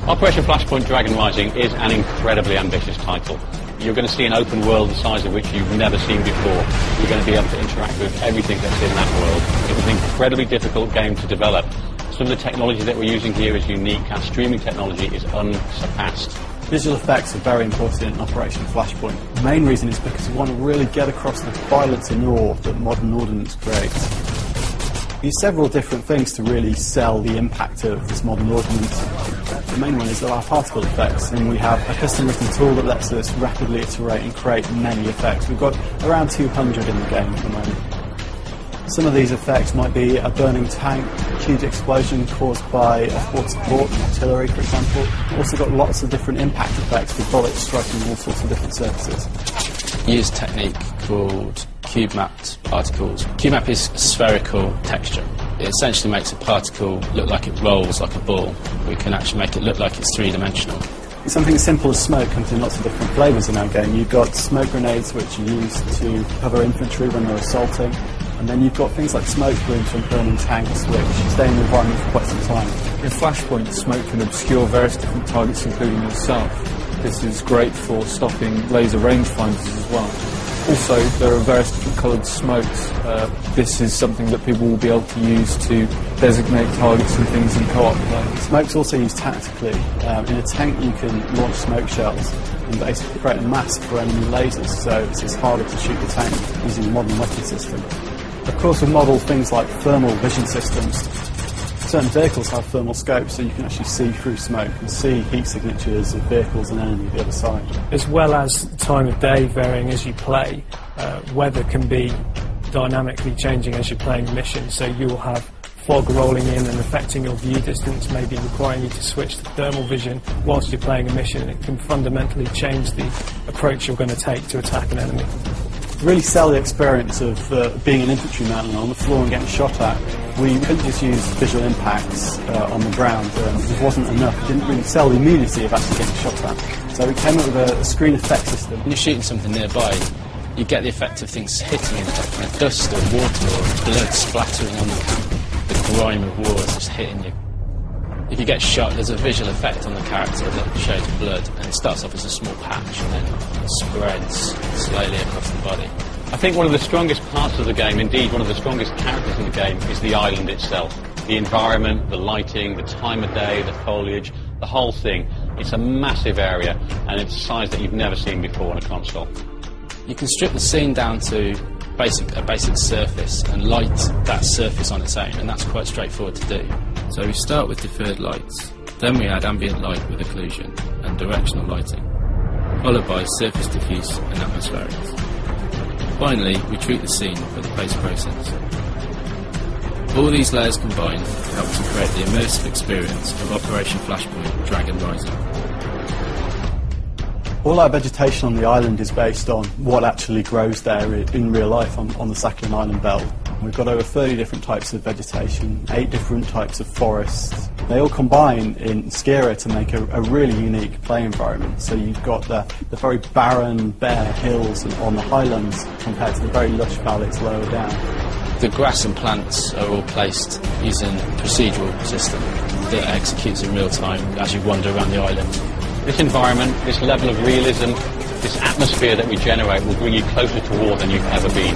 Operation Flashpoint Dragon Rising is an incredibly ambitious title. You're going to see an open world the size of which you've never seen before. You're going to be able to interact with everything that's in that world. It was an incredibly difficult game to develop. Some of the technology that we're using here is unique. Our streaming technology is unsurpassed. Visual effects are very important in Operation Flashpoint. The main reason is because we want to really get across the violence and awe that modern ordnance creates. We use several different things to really sell the impact of this modern ordnance. The main one is our particle effects, and we have a custom-written tool that lets us rapidly iterate and create many effects. We've got around 200 in the game at the moment. Some of these effects might be a burning tank, a huge explosion caused by off-board support, artillery for example. We've also got lots of different impact effects with bullets striking all sorts of different surfaces. Use a technique called cube-mapped particles. Cube-map is a spherical texture. It essentially makes a particle look like it rolls like a ball. We can actually make it look like it's three-dimensional. Something as simple as smoke comes in lots of different flavours in our game. You've got smoke grenades which are used to cover infantry when they're assaulting, and then you've got things like smoke plumes from burning tanks which stay in the environment for quite some time. In Flashpoint, smoke can obscure various different targets including yourself. This is great for stopping laser rangefinders as well. Also, there are various different coloured smokes. This is something that people will be able to use to designate targets and things in co-op play. Smoke's also used tactically. In a tank you can launch smoke shells and basically create a mask for enemy lasers, so it's harder to shoot the tank using a modern weapon system. Of course, we've modelled things like thermal vision systems. Certain vehicles have thermal scopes, so you can actually see through smoke and see heat signatures of vehicles and enemy the other side. As well as time of day varying as you play, weather can be dynamically changing as you're playing missions, so you'll have fog rolling in and affecting your view distance, maybe requiring you to switch to thermal vision whilst you're playing a mission. It can fundamentally change the approach you're going to take to attack an enemy. To really sell the experience of being an infantryman on the floor and getting shot at, we couldn't just use visual impacts on the ground. It wasn't enough. It didn't really sell the immediacy of actually getting shot at. So we came up with a screen effect system. When you're shooting something nearby, you get the effect of things hitting into dust or water or blood splattering on the camp. The grime of war is just hitting you. If you get shot, there's a visual effect on the character that shows blood, and it starts off as a small patch and then spreads slowly across the body. I think one of the strongest parts of the game, indeed one of the strongest characters in the game, is the island itself. The environment, the lighting, the time of day, the foliage, the whole thing. It's a massive area, and it's a size that you've never seen before on a console. You can strip the scene down to a basic surface and light that surface on its own, and that's quite straightforward to do. So we start with deferred lights, then we add ambient light with occlusion and directional lighting, followed by surface diffuse and atmospherics. Finally, we treat the scene for the post-process. All these layers combined help to create the immersive experience of Operation Flashpoint Dragon Rising. All our vegetation on the island is based on what actually grows there in real life on the Sakhalin Island belt. We've got over 30 different types of vegetation, 8 different types of forests. They all combine in Skira to make a really unique play environment. So you've got the very barren, bare hills on the highlands compared to the very lush valleys lower down. The grass and plants are all placed using a procedural system that executes in real time as you wander around the island. This environment, this level of realism, this atmosphere that we generate will bring you closer to war than you've ever been.